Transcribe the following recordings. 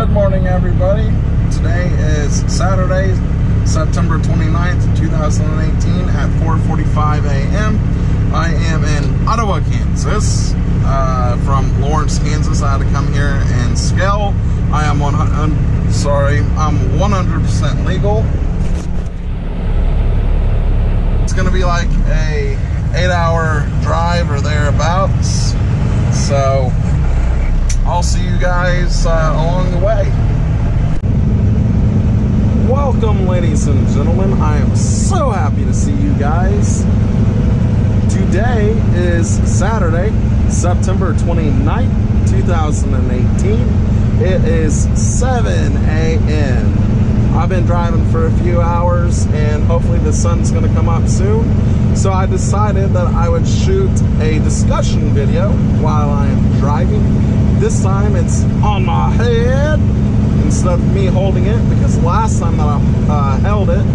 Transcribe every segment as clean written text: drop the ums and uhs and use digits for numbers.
Good morning, everybody. Today is Saturday, September 29th, 2018 at 4:45 a.m. I am in Ottawa, Kansas. From Lawrence, Kansas. I had to come here and scale. I'm 100% legal. It's gonna be like a 8-hour drive or thereabouts. So I'll see you guys along the way. Welcome, ladies and gentlemen. I am so happy to see you guys. Today is Saturday, September 29th, 2018. It is 7 a.m. I've been driving for a few hours and hopefully the sun's gonna come up soon. So I decided that I would shoot a discussion video while I'm driving. This time it's on my head instead of me holding it, because last time that I held it,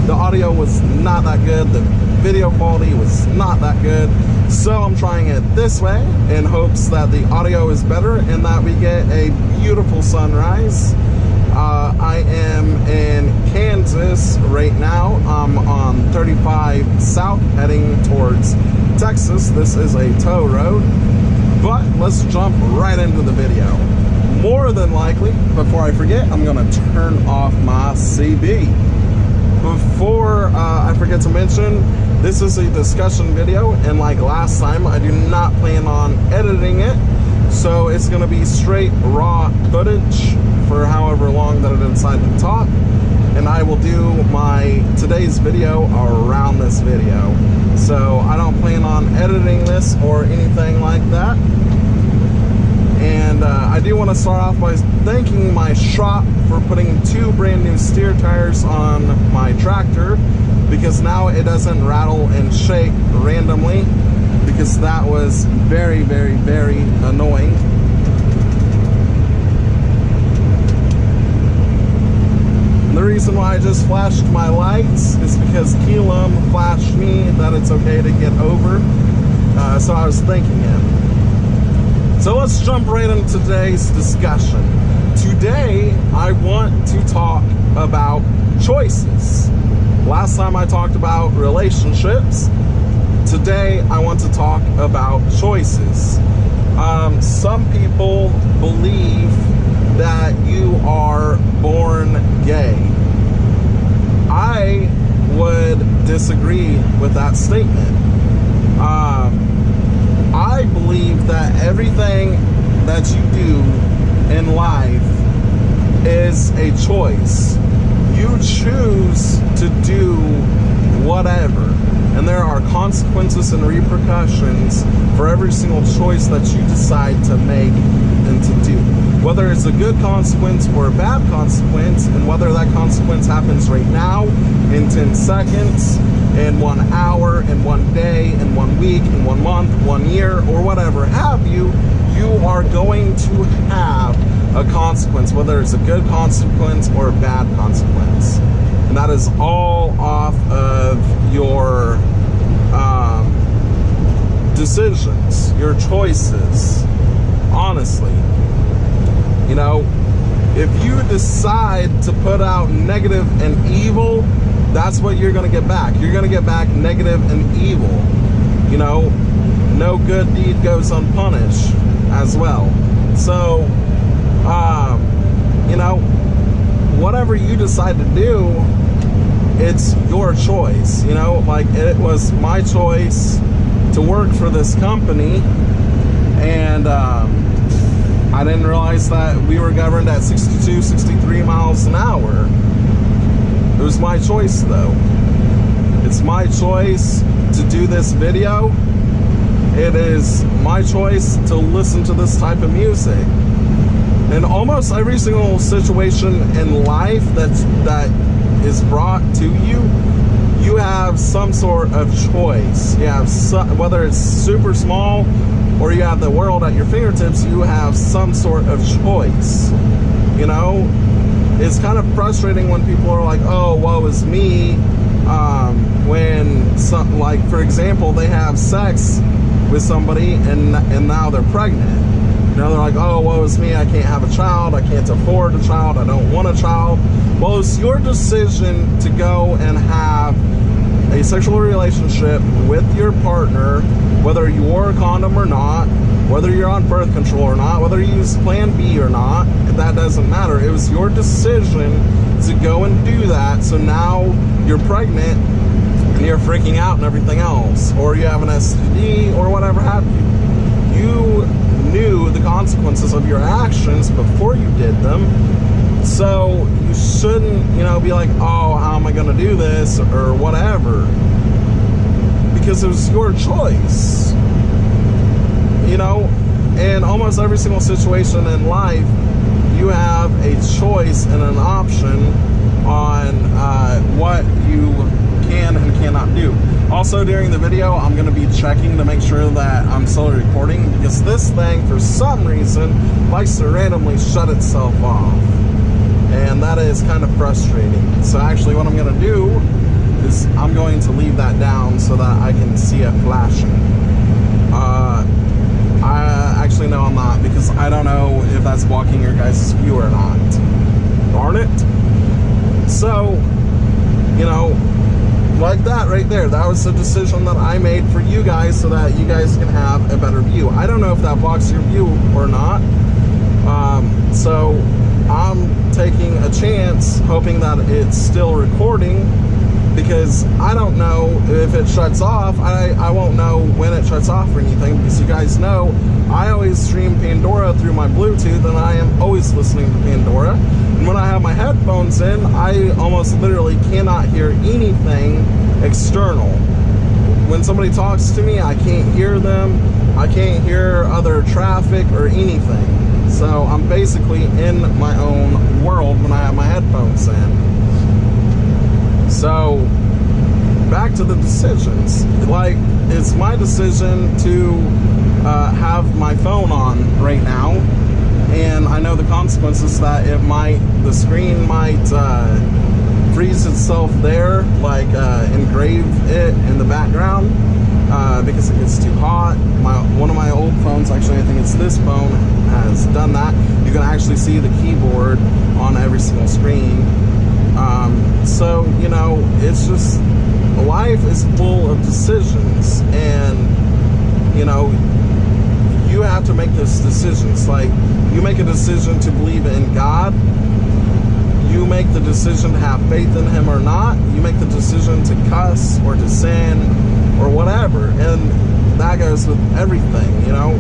the audio was not that good, the video quality was not that good. So I'm trying it this way in hopes that the audio is better and that we get a beautiful sunrise. I am in Kansas right now. I'm on 35 South heading towards Texas. This is a tow road, but let's jump right into the video. More than likely, before I forget, I'm gonna turn off my CB. Before I forget to mention, this is a discussion video, and like last time, I do not plan on editing it. So it's gonna be straight raw footage for however long that I decide to talk. And I will do my today's video around this video. So I don't plan on editing this or anything like that. And I do want to start off by thanking my shop for putting 2 brand new steer tires on my tractor, because now it doesn't rattle and shake randomly, because that was very, very, very annoying. And the reason why I just flashed my lights is because Keelam flashed me that it's okay to get over, so I was thanking him. So let's jump right into today's discussion. Today, I want to talk about choices. Last time I talked about relationships. Today, I want to talk about choices. Some people believe that you are born gay. I would disagree with that statement. I believe that everything that you do in life is a choice. You choose to do whatever, and there are consequences and repercussions for every single choice that you decide to make and to do. Whether it's a good consequence or a bad consequence, and whether that consequence happens right now, in 10 seconds, in 1 hour, in 1 day, in 1 week, in 1 month, 1 year, or whatever have you, you are going to have a consequence, whether it's a good consequence or a bad consequence. And that is all off of your decisions, your choices, honestly. You know, if you decide to put out negative and evil, that's what you're gonna get back. You're gonna get back negative and evil. You know, no good deed goes unpunished as well. So, you know, whatever you decide to do, it's your choice. You know, like it was my choice to work for this company, and I didn't realize that we were governed at 62, 63 miles an hour. It was my choice though. It's my choice to do this video. It is my choice to listen to this type of music. In almost every single situation in life that is brought to you, you have some sort of choice. You have whether it's super small or you have the world at your fingertips, you have some sort of choice. You know, it's kind of frustrating when people are like, oh, woe is me, when some, like for example, they have sex with somebody and now they're pregnant. You know, they're like, oh, woe is me, I can't have a child, I can't afford a child, I don't want a child. Well, it's your decision to go and have a sexual relationship with your partner, whether you wore a condom or not, whether you're on birth control or not, whether you use Plan B or not, that doesn't matter. It was your decision to go and do that. So now you're pregnant and you're freaking out and everything else, or you have an STD or whatever have you. You knew the consequences of your actions before you did them. So you shouldn't, you know, be like, oh, how am I going to do this or whatever, because it was your choice. You know, in almost every single situation in life, you have a choice and an option on what you can and cannot do. Also, during the video, I'm going to be checking to make sure that I'm still recording, because this thing, for some reason, likes to randomly shut itself off. And that is kind of frustrating. So actually what I'm going to do is I'm going to leave that down so that I can see it flashing. Actually, no, I'm not, because I don't know if that's blocking your guys' view or not. Darn it. So, you know, like that right there, that was the decision that I made for you guys so that you guys can have a better view. I don't know if that blocks your view or not. So I'm taking a chance, hoping that it's still recording, because I don't know if it shuts off. I won't know when it shuts off or anything, because you guys know I always stream Pandora through my Bluetooth, and I am always listening to Pandora. And when I have my headphones in, I almost literally cannot hear anything external. When somebody talks to me, I can't hear them. I can't hear other traffic or anything. So I'm basically in my own world when I have my headphones in. So, back to the decisions. Like, it's my decision to have my phone on right now, and I know the consequences that the screen might freeze itself there, like engrave it in the background, because it gets too hot. One of my old phones, actually I think it's this phone, has done that. You can actually see the keyboard on every single screen. So, you know, it's just, life is full of decisions, and, you know, you have to make those decisions. Like, you make a decision to believe in God, you make the decision to have faith in Him or not, you make the decision to cuss or to sin or whatever, and that goes with everything, you know.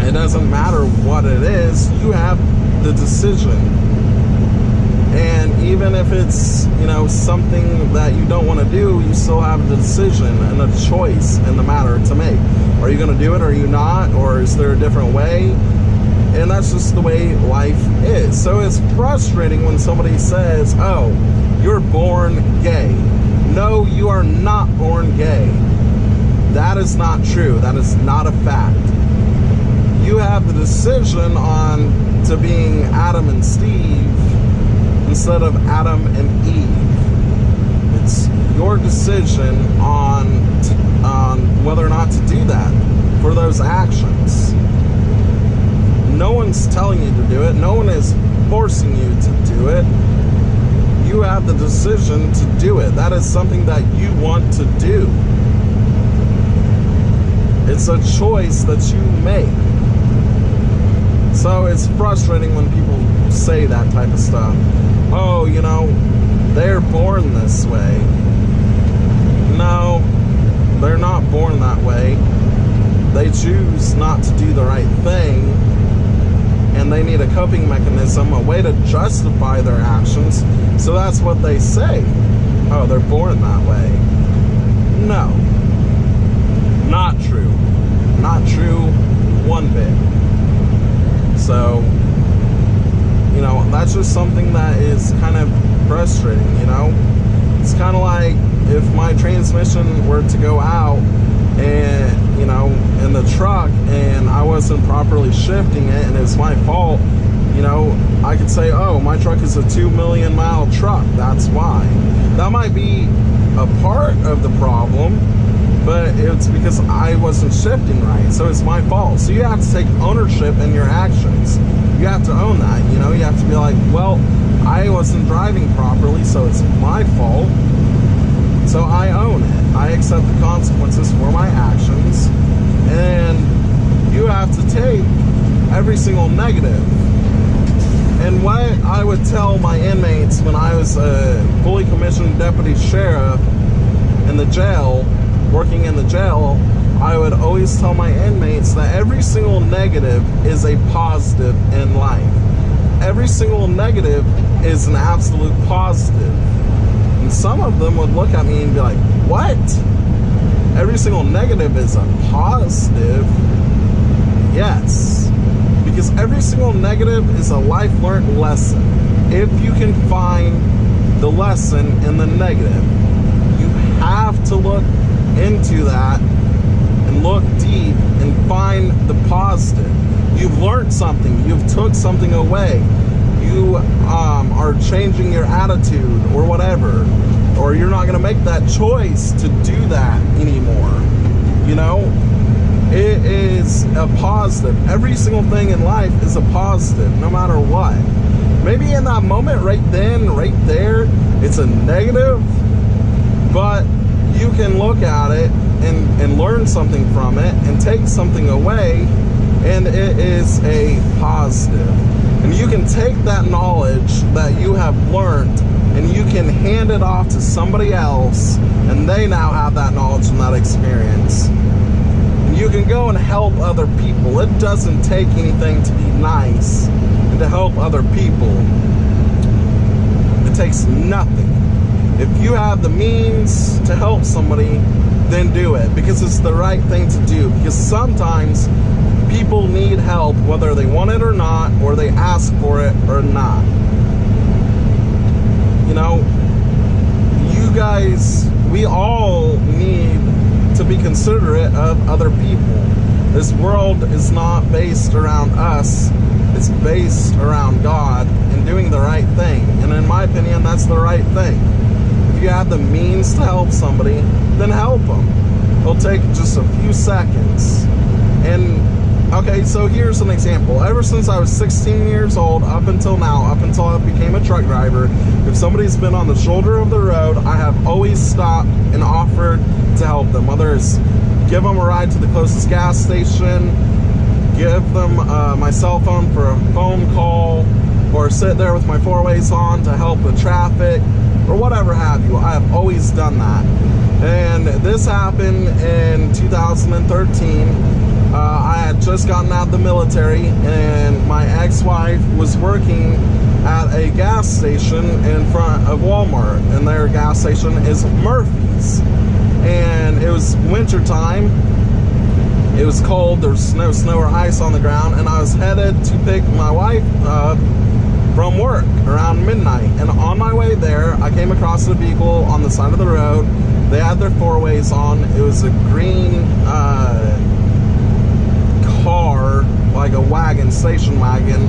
It doesn't matter what it is, you have the decision. And even if it's, you know, something that you don't want to do, you still have the decision and a choice in the matter to make. Are you going to do it, or are you not? Or is there a different way? And that's just the way life is. So it's frustrating when somebody says, oh, you're born gay. No, you are not born gay. That is not true. That is not a fact. You have the decision on to being Adam and Steve instead of Adam and Eve. It's your decision on whether or not to do that for those actions. No one's telling you to do it. No one is forcing you to do it. You have the decision to do it. That is something that you want to do. It's a choice that you make. So it's frustrating when people say that type of stuff. Oh, you know, they're born this way. No, they're not born that way. They choose not to do the right thing, and they need a coping mechanism, a way to justify their actions. So that's what they say. Oh, they're born that way. No. Not true. Not true one bit. So, you know, that's just something that is kind of frustrating, you know? It's kind of like if my transmission were to go out and, you know, in the truck, and I wasn't properly shifting it and it's my fault, you know, I could say, oh, my truck is a 2 million mile truck, that's why. That might be a part of the problem, but it's because I wasn't shifting right, so it's my fault. So you have to take ownership in your actions. You have to own that, you know. You have to be like, well, I wasn't driving properly, so it's my fault, so I own it. I accept the consequences for my actions, and you have to take every single negative. And what I would tell my inmates when I was a fully commissioned deputy sheriff in the jail, working in the jail, I would always tell my inmates that every single negative is a positive in life. Every single negative is an absolute positive. And some of them would look at me and be like, what? Every single negative is a positive? Yes. Because every single negative is a life learned lesson. If you can find the lesson in the negative, you have to look into that and look deep and find the positive. You've learned something. You've took something away. You are changing your attitude or whatever, or you're not going to make that choice to do that anymore. You know, it is a positive. Every single thing in life is a positive, no matter what. Maybe in that moment right then, right there, it's a negative, but you can look at it and learn something from it and take something away, and it is a positive. And you can take that knowledge that you have learned and you can hand it off to somebody else, and they now have that knowledge and that experience. And you can go and help other people. It doesn't take anything to be nice and to help other people. It takes nothing. If you have the means to help somebody, then do it, because it's the right thing to do. Because sometimes people need help whether they want it or not, or they ask for it or not. You know, you guys, we all need to be considerate of other people. This world is not based around us. It's based around God and doing the right thing. And in my opinion, that's the right thing. If you have the means to help somebody, then help them. It'll take just a few seconds. And okay, so here's an example. Ever since I was 16 years old, up until now, up until I became a truck driver, if somebody's been on the shoulder of the road, I have always stopped and offered to help them. Whether it's give them a ride to the closest gas station, give them my cell phone for a phone call, or sit there with my four-ways on to help with traffic, or whatever have you. I have always done that. And this happened in 2013. I had just gotten out of the military, and my ex-wife was working at a gas station in front of Walmart, and their gas station is Murphy's. And it was winter time. It was cold. There was no snow or ice on the ground, and I was headed to pick my wife up from work around midnight. And on my way there, I came across a vehicle on the side of the road. They had their four-ways on. It was a green car, like a wagon, station wagon,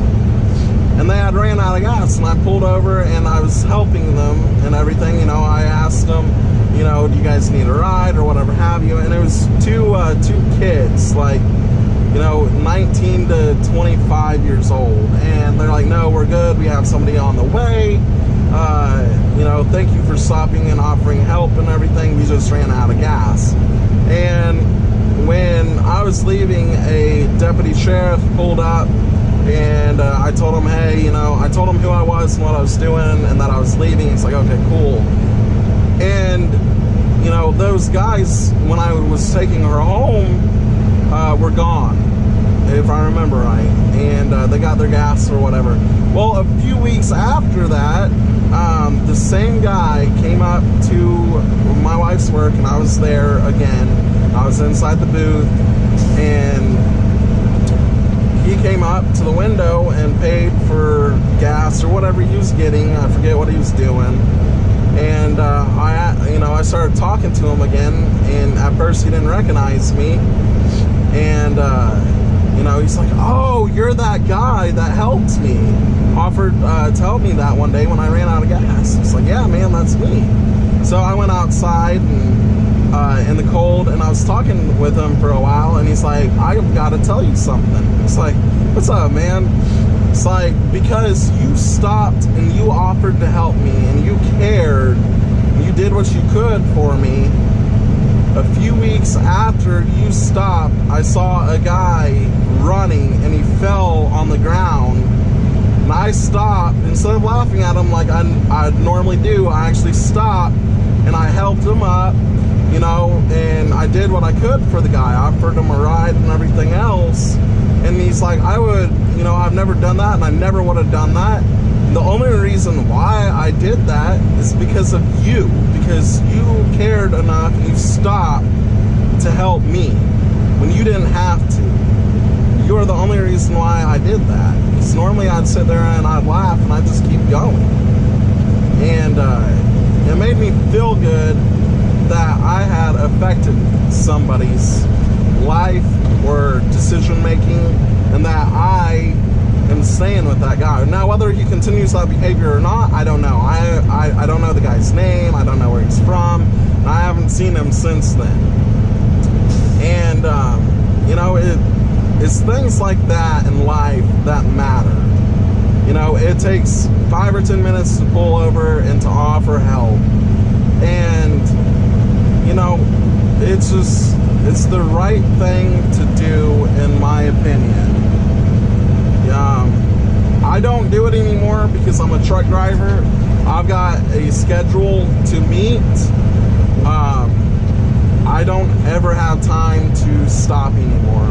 and they had ran out of gas. And I pulled over and I was helping them and everything. You know, I asked them, you know, do you guys need a ride or whatever have you? And it was two kids, like, you know, 19 to 25 years old, and they're like, no, we're good, we have somebody on the way, you know, thank you for stopping and offering help and everything, we just ran out of gas. And when I was leaving, a deputy sheriff pulled up, and I told him, hey, you know, I told him who I was and what I was doing and that I was leaving. He's like, okay, cool. And, you know, those guys, when I was taking her home, were gone, if I remember right, and they got their gas or whatever. Well, a few weeks after that, the same guy came up to my wife's work, and I was there again. I was inside the booth, and he came up to the window and paid for gas or whatever he was getting. I forget what he was doing. And I started talking to him again, and at first he didn't recognize me. And you know, he's like, oh, you're that guy that helped me, offered to help me that one day when I ran out of gas. It's like, yeah, man, that's me. So I went outside, and in the cold, and I was talking with him for a while, and he's like, I've got to tell you something. It's like, what's up, man? It's like, because you stopped and you offered to help me and you cared, and you did what you could for me. A few weeks after you stopped, I saw a guy running and he fell on the ground, and I stopped. Instead of laughing at him like I normally do, I actually stopped and I helped him up, you know, and I did what I could for the guy. I offered him a ride and everything else. And he's like, I've never done that, and I never would have done that. And the only reason why I did that is because of you, because you cared enough and you stopped to help me when you didn't have to. You are the only reason why I did that. Because normally I'd sit there and I'd laugh and I'd just keep going. And it made me feel good that I had affected somebody's life or decision making, and that I am staying with that guy. Now, whether he continues that behavior or not, I don't know. I don't know the guy's name. I don't know where he's from. And I haven't seen him since then. And it's things like that in life that matter. You know, it takes 5 or 10 minutes to pull over and to offer help. And, you know, it's the right thing to do, in my opinion. I don't do it anymore because I'm a truck driver. I've got a schedule to meet. I don't ever have time to stop anymore.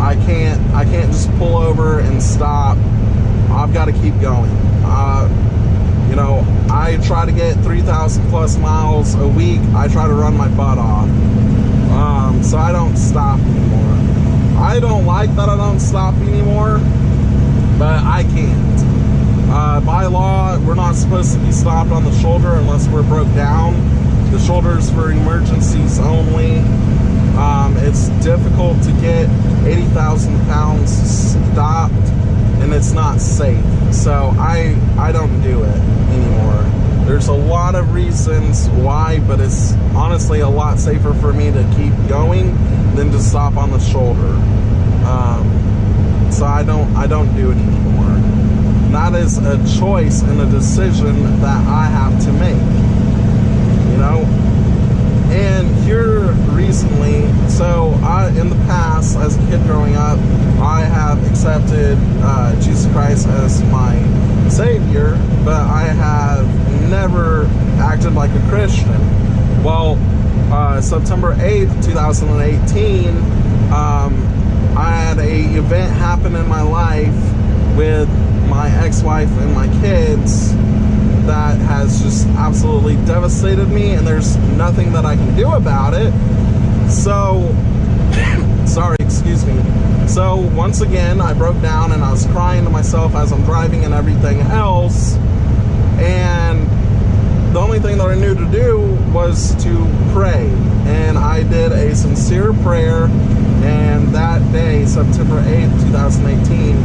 I can't just pull over and stop. I've got to keep going. I try to get 3,000 plus miles a week. I try to run my butt off. So I don't stop anymore. I don't like that I don't stop anymore, but I can't. By law, we're not supposed to be stopped on the shoulder unless we're broke down. The shoulder's for emergencies only. It's difficult to get 80,000 pounds stopped, and it's not safe. So I don't do it anymore. There's a lot of reasons why, but it's honestly a lot safer for me to keep going than to stop on the shoulder. So I don't do it anymore. And that is a choice and a decision that I have to make. You know? And here recently, in the past, as a kid growing up, I have accepted Jesus Christ as my Savior, but I have never acted like a Christian. Well, September 8th, 2018, I had an event happen in my life with my ex-wife and my kids that has just absolutely devastated me, and there's nothing that I can do about it. So, sorry, excuse me. So, once again, I broke down and I was crying to myself as I'm driving and everything else. And the only thing that I knew to do was to pray. And I did a sincere prayer. And that day, September 8th, 2018,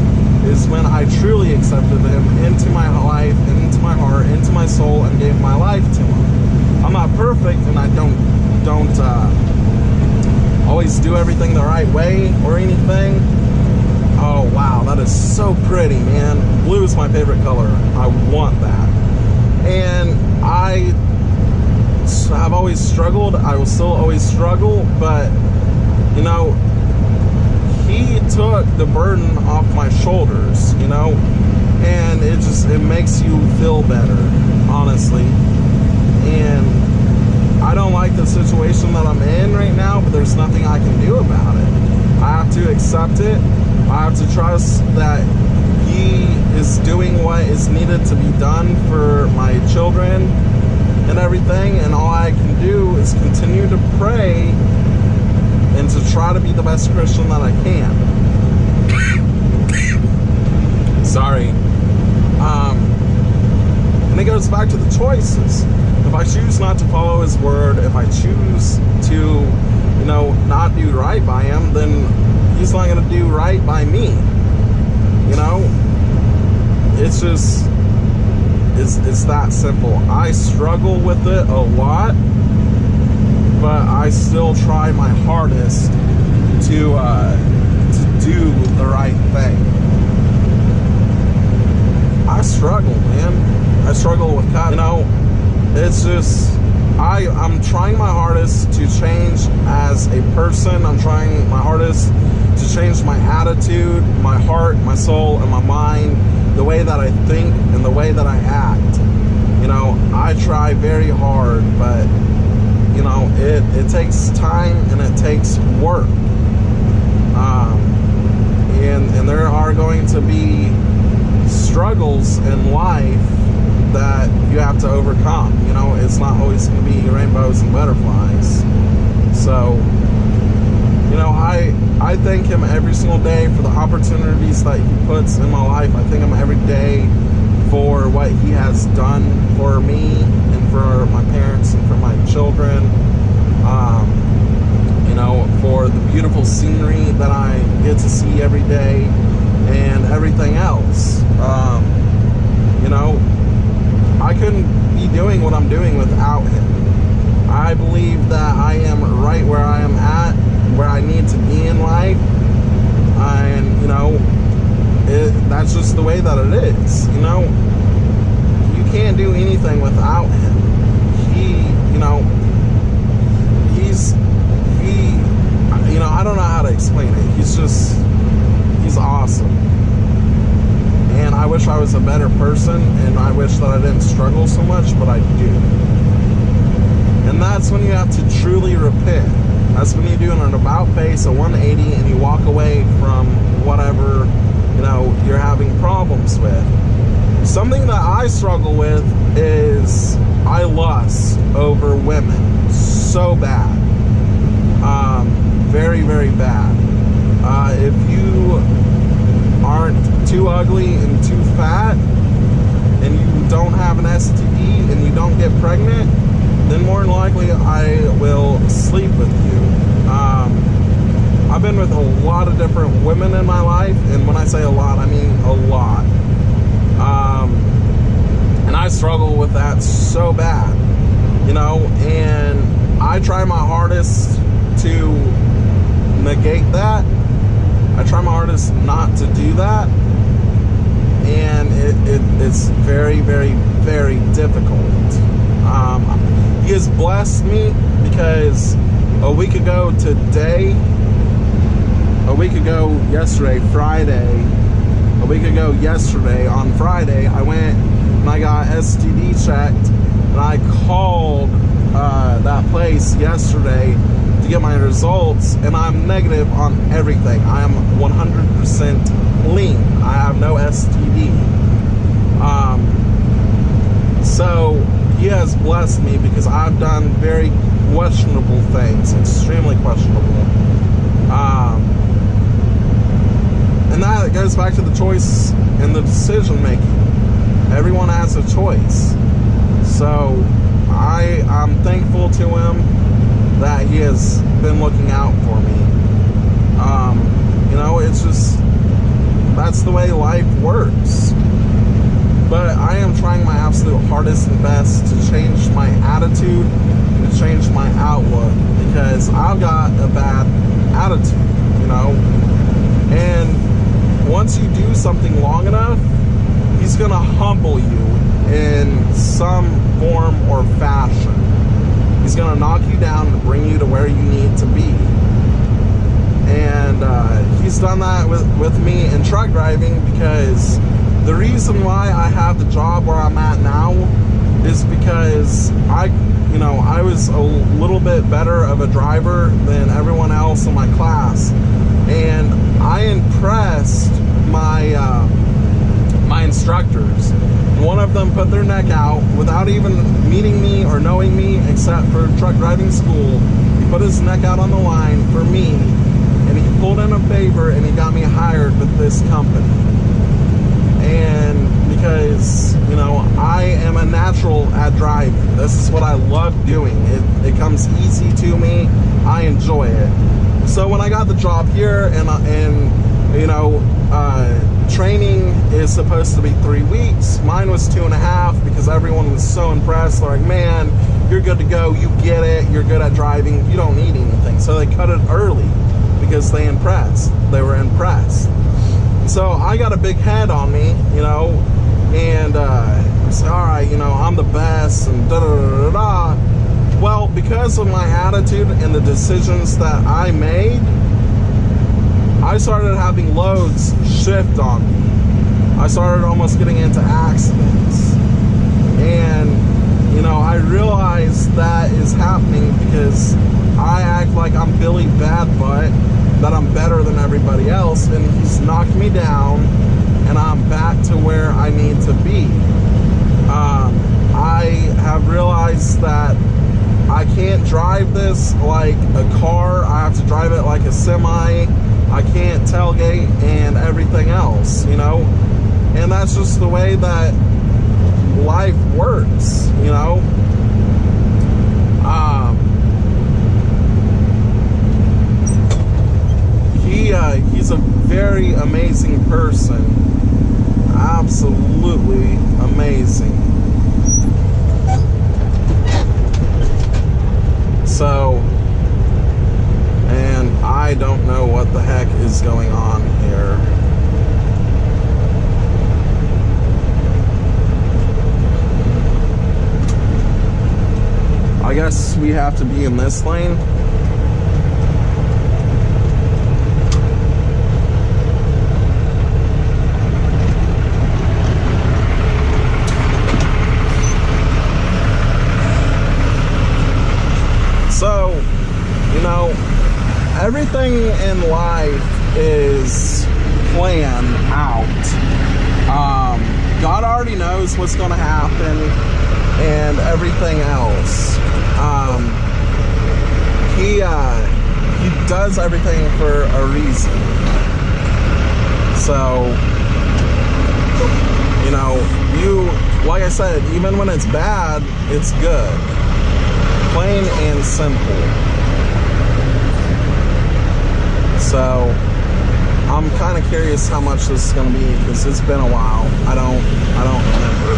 is when I truly accepted Him into my life, into my heart, into my soul, and gave my life to Him. I'm not perfect, and I don't always do everything the right way or anything. Oh wow, that is so pretty, man. Blue is my favorite color. I want that. And I've always struggled. I will still always struggle, but you know, He took the burden off my shoulders, you know, and it makes you feel better, honestly. And I don't like the situation that I'm in right now, but there's nothing I can do about it. I have to accept it. I have to trust that He is doing what is needed to be done for my children and everything, and all I can do is continue to pray and to try to be the best Christian that I can. Sorry. And it goes back to the choices. If I choose not to follow His word, if I choose to, you know, not do right by Him, then He's not going to do right by me. You know? It's just, it's that simple. I struggle with it a lot. but I still try my hardest to do the right thing. I struggle, man. I struggle with God. You know, it's just, I'm trying my hardest to change as a person. I'm trying my hardest to change my attitude, my heart, my soul, and my mind, the way that I think and the way that I act. You know, I try very hard, but, you know, it takes time and it takes work. And there are going to be struggles in life that you have to overcome. You know, it's not always going to be rainbows and butterflies. So, you know, I thank him every single day for the opportunities that he puts in my life. I thank him every day for what he has done for me and for my parents and for my children. You know, for the beautiful scenery that I get to see every day and everything else. You know, I couldn't be doing what I'm doing without him. I believe that I am right where I am at, where I need to be in life. And, you know, that's just the way that it is. You know, you can't do anything without him. You know, you know, I don't know how to explain it. He's awesome. And I wish I was a better person, and I wish that I didn't struggle so much, but I do. And that's when you have to truly repent. That's when you do an about face, a 180, and you walk away from whatever, you know, you're having problems with. Something that I struggle with is I lust over women so bad. Very, very bad. If you aren't too ugly and too fat, and you don't have an STD, and you don't get pregnant, then more than likely I will sleep with you. I've been with a lot of different women in my life, and when I say a lot, I mean a lot. And I struggle with that so bad, you know, and I try my hardest to negate that. I try my hardest not to do that, and it's very, very, very difficult. He has blessed me because a week ago yesterday, on Friday, I went and I got STD checked, and I called that place yesterday to get my results, and I'm negative on everything. I am 100% clean. I have no STD. So he has blessed me because I've done very questionable things, extremely questionable. And that goes back to the choice and the decision making. Everyone has a choice. So I'm thankful to him that he has been looking out for me. You know, it's just, that's the way life works. But I am trying my absolute hardest and best to change my attitude and to change my outlook, because I've got a bad attitude, you know. And once you do something long enough, he's gonna humble you in some form or fashion. He's gonna knock you down and bring you to where you need to be. And he's done that with me in truck driving, because the reason why I have the job where I'm at now is because I was a little bit better of a driver than everyone else in my class, and I impressed my my instructors. One of them put their neck out without even meeting me or knowing me, except for truck driving school. He put his neck out on the line for me, and he pulled in a favor, and he got me hired with this company. And because, you know, I am a natural at driving. This is what I love doing. It comes easy to me. I enjoy it. So when I got the job here, and you know, training is supposed to be 3 weeks. Mine was 2.5, because everyone was so impressed. They're like, man, you're good to go, you get it, you're good at driving, you don't need anything. So they cut it early because they were impressed. So I got a big head on me, you know, and say, all right, you know, I'm the best, and da da da da da. Well, because of my attitude and the decisions that I made, I started having loads shift on me. I started almost getting into accidents. And, you know, I realized that is happening because I act like I'm Billy Badbutt, that I'm better than everybody else, and he's knocked me down, and I'm back to where I need to be. I have realized that I can't drive this like a car. I have to drive it like a semi. I can't tailgate and everything else, you know? And that's just the way that life works, you know? He's a very amazing person. Absolutely amazing. So, and I don't know what the heck is going on here. I guess we have to be in this lane. So, you know, everything in life is planned out. God already knows what's going to happen and everything else. He does everything for a reason. So, you know, like I said, even when it's bad, it's good. Plain and simple. So, I'm kind of curious how much this is going to be because it's been a while. I don't remember.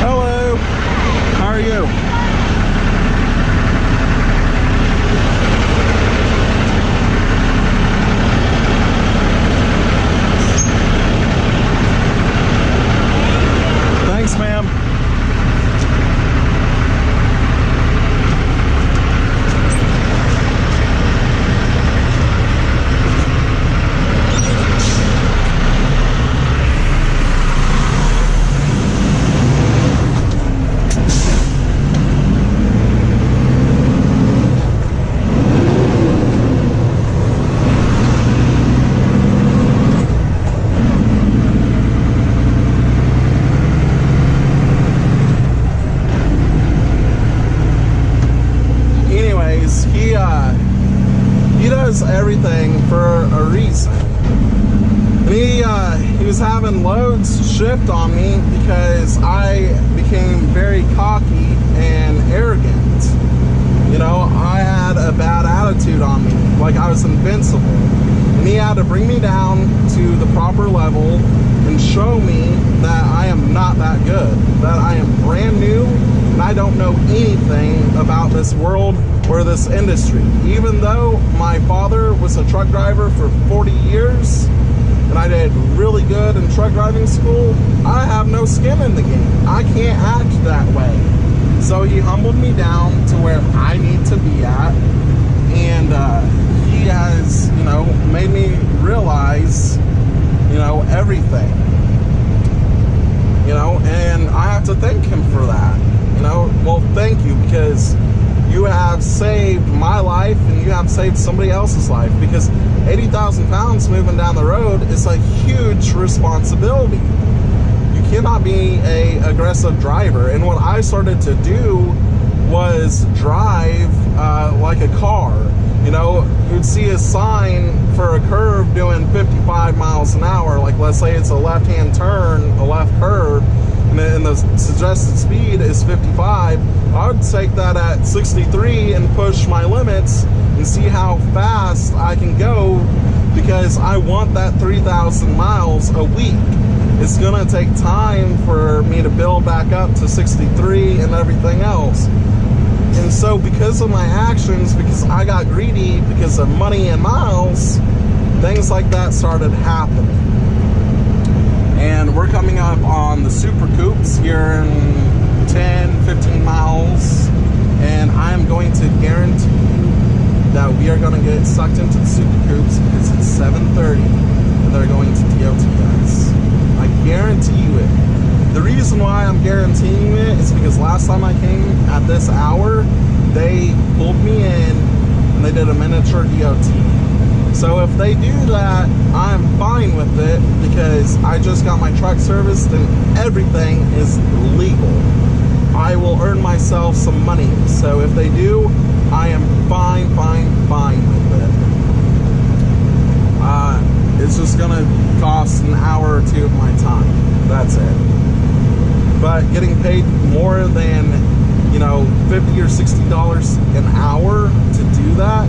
Hello. How are you? Thanks, ma'am. He does everything for a reason. And he was having loads shift on me because I became very cocky and arrogant. You know, I had a bad attitude on me, like I was invincible. And he had to bring me down to the proper level and show me that I am not that good, that I am brand new and I don't know anything about this world or this industry. Even though my father was a truck driver for 40 years and I did really good in truck driving school, I have no skin in the game. I can't act that way. So he humbled me down to where I need to be at, and he has, you know, made me realize, you know, everything. You know, and I have to thank him for that. You know, well, thank you, because you have saved my life and you have saved somebody else's life, because 80,000 pounds moving down the road is a huge responsibility. You cannot be an aggressive driver. And what I started to do was drive like a car. You know, you'd see a sign for a curve doing 55 miles an hour. Like, let's say it's a left-hand turn, a left curve, and the suggested speed is 55. I would take that at 63 and push my limits and see how fast I can go, because I want that 3,000 miles a week. it's gonna take time for me to build back up to 63 and everything else. And so because of my actions, because I got greedy, because of money and miles, things like that started happening. And we're coming up on the Super Coupes here in 10, 15 miles. And I'm going to guarantee you that we are going to get sucked into the Super Coupes because it's 7:30 and they're going to DOT us. I guarantee you it. The reason why I'm guaranteeing it is because last time I came at this hour, they pulled me in and they did a miniature DOT. So if they do that, I'm fine with it because I just got my truck serviced and everything is legal. I will earn myself some money. So if they do, I am fine with it. It's just gonna cost an hour or two of my time. That's it. But getting paid more than, you know, $50 or $60 an hour to do that,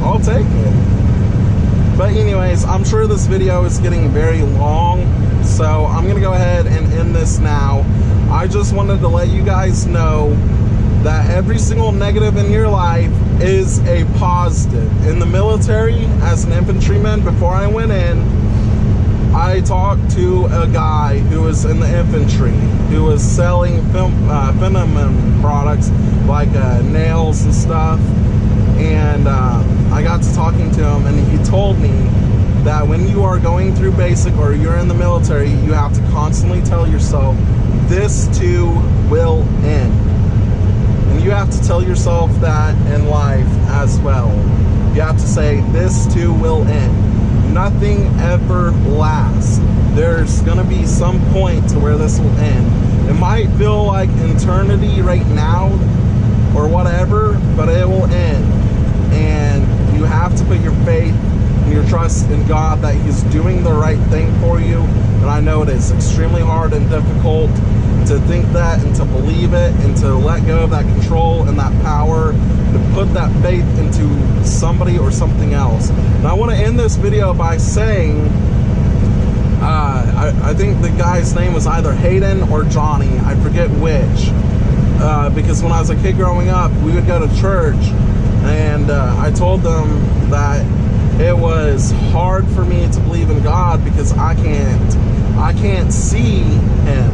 I'll take it. But anyways, I'm sure this video is getting very long, so I'm gonna go ahead and end this now. I just wanted to let you guys know that every single negative in your life is a positive. In the military, as an infantryman, before I went in, I talked to a guy who was in the infantry, who was selling Fenneman products like nails and stuff. And I got to talking to him, and he told me that when you are going through basic or you're in the military, you have to constantly tell yourself, this too will end. And you have to tell yourself that in life as well. You have to say, this too will end. Nothing ever lasts. There's gonna be some point to where this will end. It might feel like eternity right now or whatever, but it will end. And you have to put your faith and your trust in God that He's doing the right thing for you. And I know it is extremely hard and difficult to think that and to believe it and to let go of that control and that power, to put that faith into somebody or something else. And I want to end this video by saying, I think the guy's name was either Hayden or Johnny, I forget which, because when I was a kid growing up, we would go to church, and I told them that it was hard for me to believe in God because I can't see Him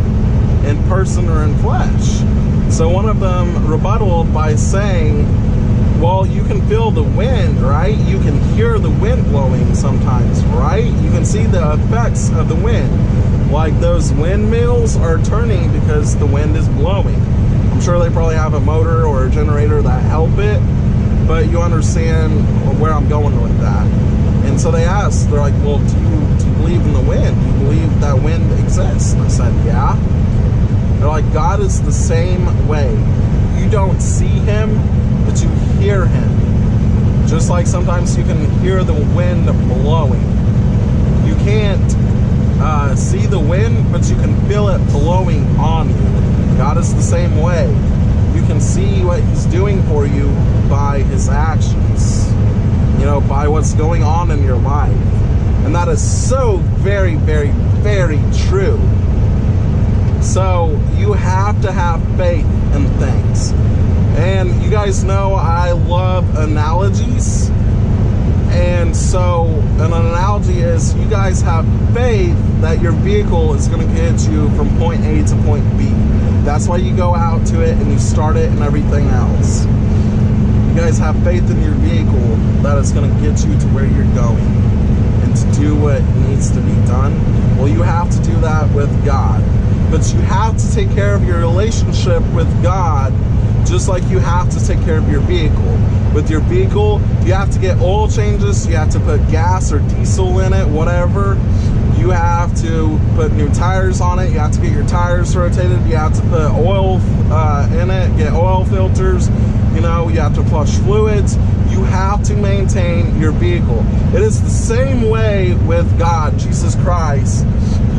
in person or in flesh. So one of them rebutted by saying, well, you can feel the wind, right? You can hear the wind blowing sometimes, right? You can see the effects of the wind. Like those windmills are turning because the wind is blowing. I'm sure they probably have a motor or a generator that help it, but you understand where I'm going with that. And so they asked, they're like, well, do you believe in the wind? Do you believe that wind exists? And I said, yeah. They're like, God is the same way. You don't see Him, but you hear Him. Just like sometimes you can hear the wind blowing. You can't see the wind, but you can feel it blowing on you. God is the same way. You can see what He's doing for you by His actions, you know, by what's going on in your life. And that is so very, very, very true. So you have to have faith in things. And you guys know I love analogies. And so an analogy is you guys have faith that your vehicle is going to get you from point A to point B. That's why you go out to it and you start it and everything else. You guys have faith in your vehicle that it's going to get you to where you're going and to do what needs to be done. Well, you have to do that with God. But you have to take care of your relationship with God just like you have to take care of your vehicle. With your vehicle, you have to get oil changes, you have to put gas or diesel in it, whatever. You have to put new tires on it, you have to get your tires rotated, you have to put oil in it, get oil filters, you know, you have to flush fluids. You have to maintain your vehicle. It is the same way with God, Jesus Christ.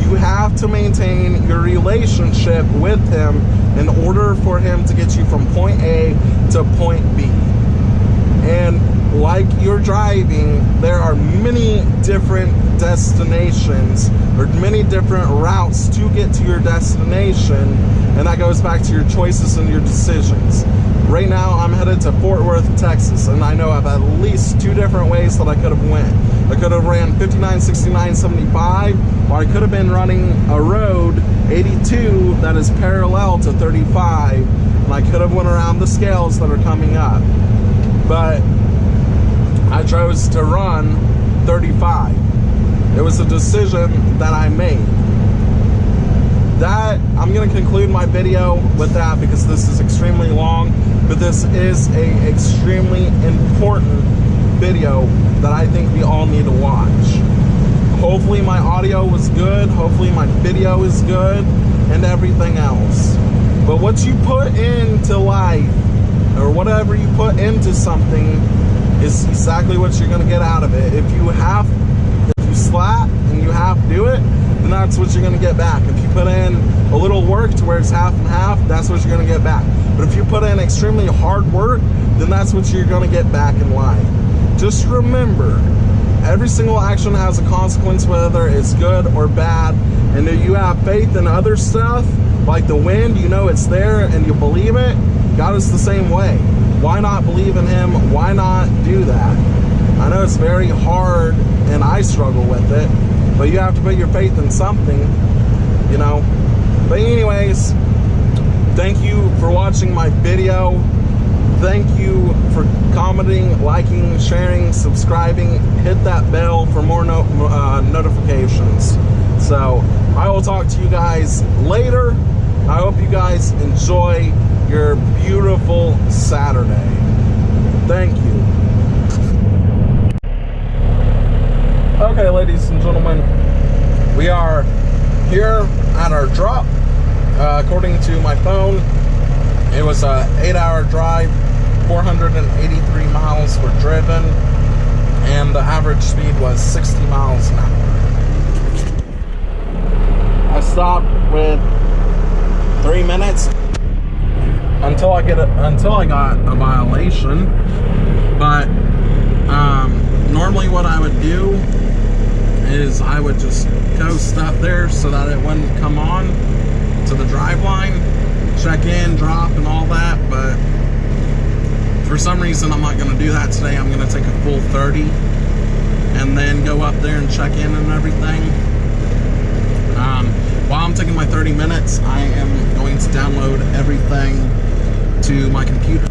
You have to maintain your relationship with Him in order for Him to get you from point A to point B. And like you're driving, there are many different destinations or many different routes to get to your destination, and that goes back to your choices and your decisions. Right now I'm headed to Fort Worth, Texas, and I know of at least 2 different ways that I could have went. I could have ran 59, 69, 75, or I could have been running a road 82 that is parallel to 35, and I could have went around the scales that are coming up. But I chose to run 35. It was a decision that I made. That, I'm going to conclude my video with that because this is extremely long, but this is a extremely important video that I think we all need to watch. Hopefully my audio was good, hopefully my video is good, and everything else. But what you put into life, or whatever you put into something, is exactly what you're going to get out of it. If you slap and you have to do it, then that's what you're going to get back. If you put in a little work to where it's half and half, that's what you're going to get back. But if you put in extremely hard work, then that's what you're going to get back in life. Just remember, every single action has a consequence, whether it's good or bad. And if you have faith in other stuff, like the wind, you know it's there and you believe it, God is the same way. Why not believe in Him? Why not do that? I know it's very hard and I struggle with it, but you have to put your faith in something, you know. But anyways, thank you for watching my video. Thank you for commenting, liking, sharing, subscribing. Hit that bell for more notifications. So I will talk to you guys later. I hope you guys enjoy your beautiful Saturday. Thank you. Okay, ladies and gentlemen, we are here at our drop. According to my phone, it was an 8-hour drive, 483 miles were driven, and the average speed was 60 miles an hour. I stopped with 3 minutes until I got a violation. But normally what I would do is I would just coast up there so that it wouldn't come on to the drive line, check in, drop, and all that. But for some reason I'm not going to do that today. I'm going to take a full 30 and then go up there and check in and everything. While I'm taking my 30 minutes, I am going to download everything to my computer.